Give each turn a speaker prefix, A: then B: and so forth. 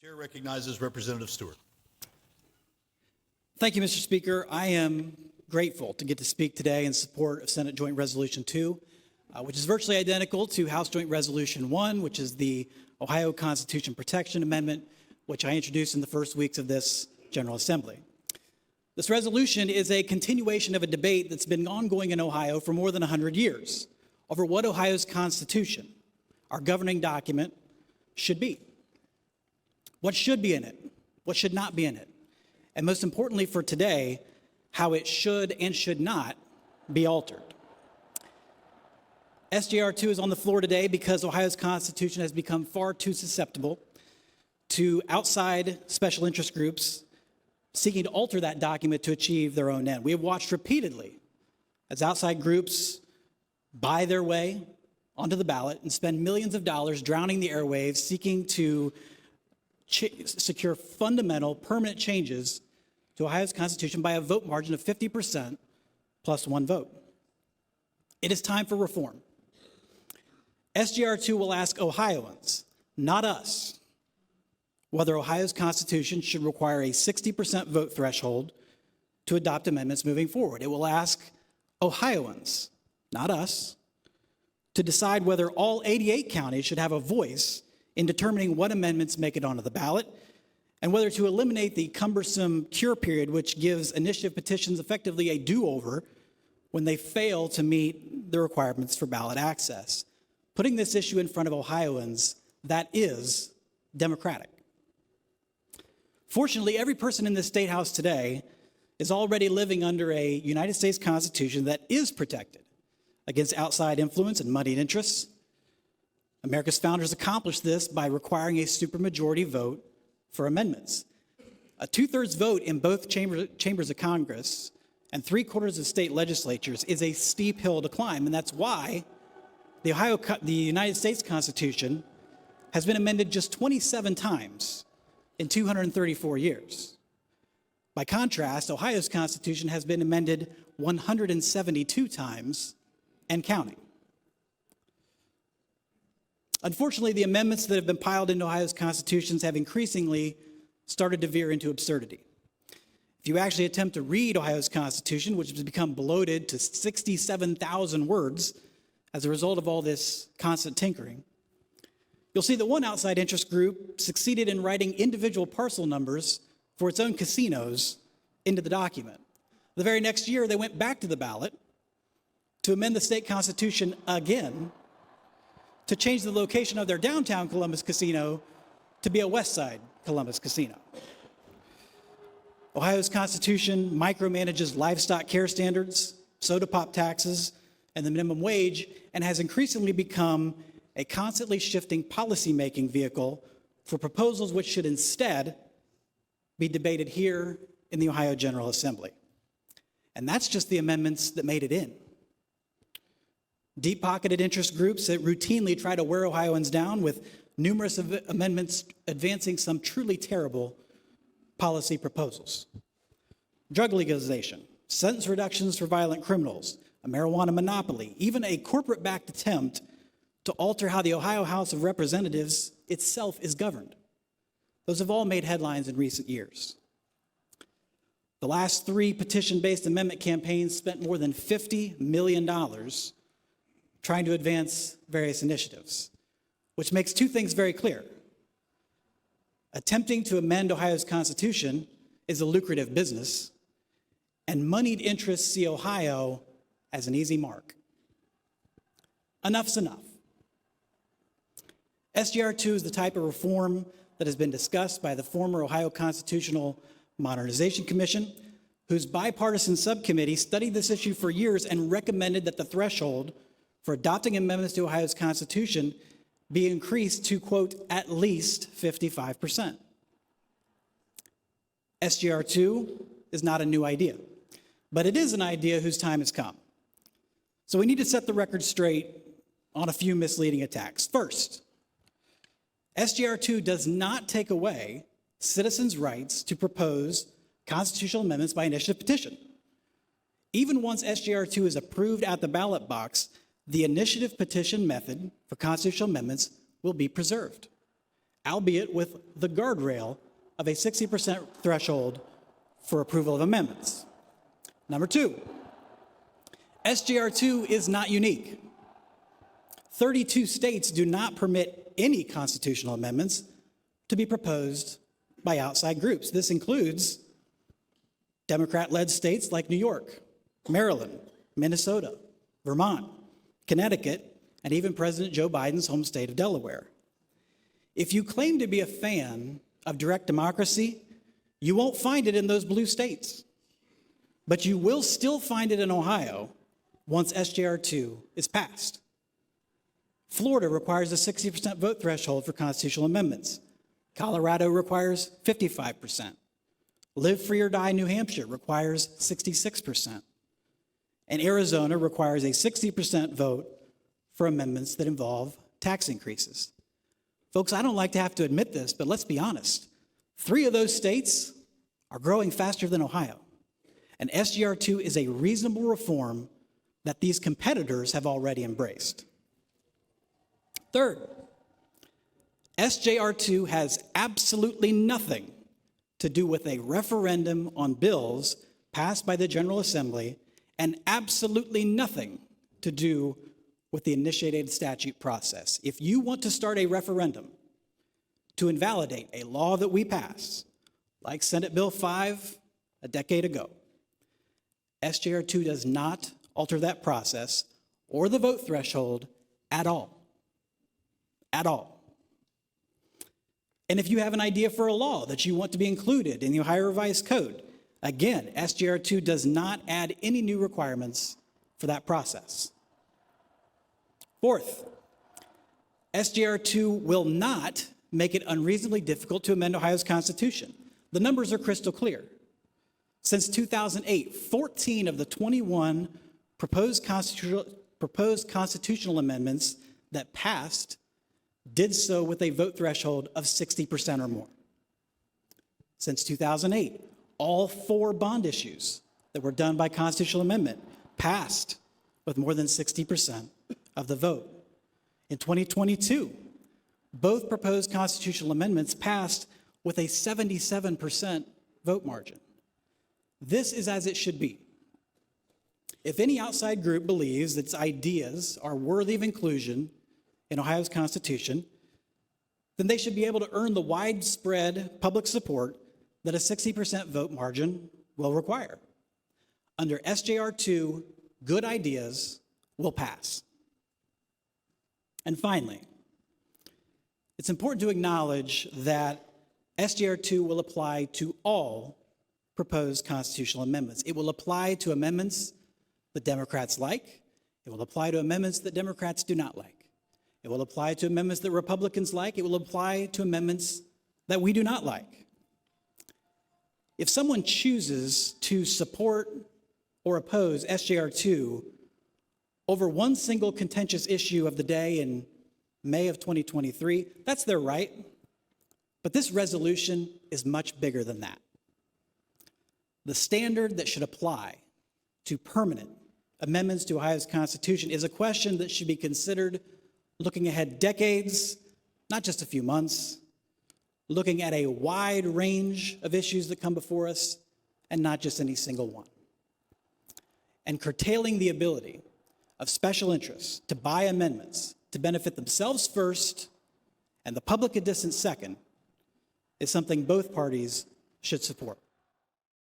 A: Chair recognizes Representative Stewart.
B: Thank you, Mr. Speaker. I am grateful to get to speak today in support of Senate Joint Resolution 2, which is virtually identical to House Joint Resolution 1, which is the Ohio Constitution Protection Amendment, which I introduced in the first weeks of this General Assembly. This resolution is a continuation of a debate that's been ongoing in Ohio for more than 100 years over what Ohio's Constitution, our governing document, should be. What should be in it? What should not be in it? And most importantly for today, how it should and should not be altered. SJR 2 is on the floor today because Ohio's Constitution has become far too susceptible to outside special interest groups seeking to alter that document to achieve their own end. We have watched repeatedly as outside groups buy their way onto the ballot and spend millions of dollars drowning the airwaves seeking to secure fundamental, permanent changes to Ohio's Constitution by a vote margin of 50% plus one vote. It is time for reform. SJR 2 will ask Ohioans, not us, whether Ohio's Constitution should require a 60% vote threshold to adopt amendments moving forward. It will ask Ohioans, not us, to decide whether all 88 counties should have a voice in determining what amendments make it onto the ballot, and whether to eliminate the cumbersome cure period, which gives initiative petitions effectively a do-over when they fail to meet the requirements for ballot access. Putting this issue in front of Ohioans, that is democratic. Fortunately, every person in this State House today is already living under a United States Constitution that is protected against outside influence and moneyed interests. America's founders accomplished this by requiring a supermajority vote for amendments. A two-thirds vote in both chambers of Congress and three-quarters of state legislatures is a steep hill to climb, and that's why the United States Constitution has been amended just 27 times in 234 years. By contrast, Ohio's Constitution has been amended 172 times and counting. Unfortunately, the amendments that have been piled into Ohio's constitutions have increasingly started to veer into absurdity. If you actually attempt to read Ohio's Constitution, which has become bloated to 67,000 words as a result of all this constant tinkering, you'll see that one outside interest group succeeded in writing individual parcel numbers for its own casinos into the document. The very next year, they went back to the ballot to amend the state constitution again to change the location of their downtown Columbus casino to be a West Side Columbus casino. Ohio's Constitution micromanages livestock care standards, soda pop taxes, and the minimum wage, and has increasingly become a constantly shifting policy-making vehicle for proposals which should instead be debated here in the Ohio General Assembly. And that's just the amendments that made it in. Deep-pocketed interest groups that routinely try to wear Ohioans down with numerous amendments advancing some truly terrible policy proposals. Drug legalization, sentence reductions for violent criminals, a marijuana monopoly, even a corporate-backed attempt to alter how the Ohio House of Representatives itself is governed. Those have all made headlines in recent years. The last three petition-based amendment campaigns spent more than $50 million trying to advance various initiatives, which makes two things very clear. Attempting to amend Ohio's Constitution is a lucrative business, and moneyed interests see Ohio as an easy mark. Enough's enough. SJR 2 is the type of reform that has been discussed by the former Ohio Constitutional Modernization Commission, whose bipartisan subcommittee studied this issue for years and recommended that the threshold for adopting amendments to Ohio's Constitution be increased to, quote, at least 55%. SJR 2 is not a new idea, but it is an idea whose time has come. So we need to set the record straight on a few misleading attacks. First, SJR 2 does not take away citizens' rights to propose constitutional amendments by initiative petition. Even once SJR 2 is approved at the ballot box, the initiative petition method for constitutional amendments will be preserved. albeit with the guardrail of a 60% threshold for approval of amendments. Number two, SJR2 is not unique. 32 states do not permit any constitutional amendments to be proposed by outside groups. This includes Democrat-led states like New York, Maryland, Minnesota, Vermont, Connecticut, and even President Joe Biden's home state of Delaware. If you claim to be a fan of direct democracy, you won't find it in those blue states. But you will still find it in Ohio once SJR2 is passed. Florida requires a 60% vote threshold for constitutional amendments. Colorado requires 55%. Live Free or Die New Hampshire requires 66%. And Arizona requires a 60% vote for amendments that involve tax increases. Folks, I don't like to have to admit this, but let's be honest. 3 of those states are growing faster than Ohio. And SJR2 is a reasonable reform that these competitors have already embraced. Third, SJR2 has absolutely nothing to do with a referendum on bills passed by the General Assembly and absolutely nothing to do with the initiated statute process. If you want to start a referendum to invalidate a law that we pass, like Senate Bill 5 a decade ago, SJR2 does not alter that process or the vote threshold at all. At all. And if you have an idea for a law that you want to be included in the Ohio Revised Code, again, SJR2 does not add any new requirements for that process. Fourth, SJR2 will not make it unreasonably difficult to amend Ohio's Constitution. The numbers are crystal clear. Since 2008, 14 of the 21 proposed constitutional amendments that passed did so with a vote threshold of 60% or more. Since 2008, all 4 bond issues that were done by constitutional amendment passed with more than 60% of the vote. In 2022, both proposed constitutional amendments passed with a 77% vote margin. This is as it should be. If any outside group believes that its ideas are worthy of inclusion in Ohio's Constitution, then they should be able to earn the widespread public support that a 60% vote margin will require. Under SJR2, good ideas will pass. And finally, it's important to acknowledge that SJR2 will apply to all proposed constitutional amendments. It will apply to amendments that Democrats like. It will apply to amendments that Democrats do not like. It will apply to amendments that Republicans like. It will apply to amendments that we do not like. If someone chooses to support or oppose SJR2 over one single contentious issue of the day in May of 2023, that's their right. But this resolution is much bigger than that. The standard that should apply to permanent amendments to Ohio's Constitution is a question that should be considered looking ahead decades, not just a few months, looking at a wide range of issues that come before us, and not just any single one. And curtailing the ability of special interests to buy amendments to benefit themselves first and the public a distant second is something both parties should support.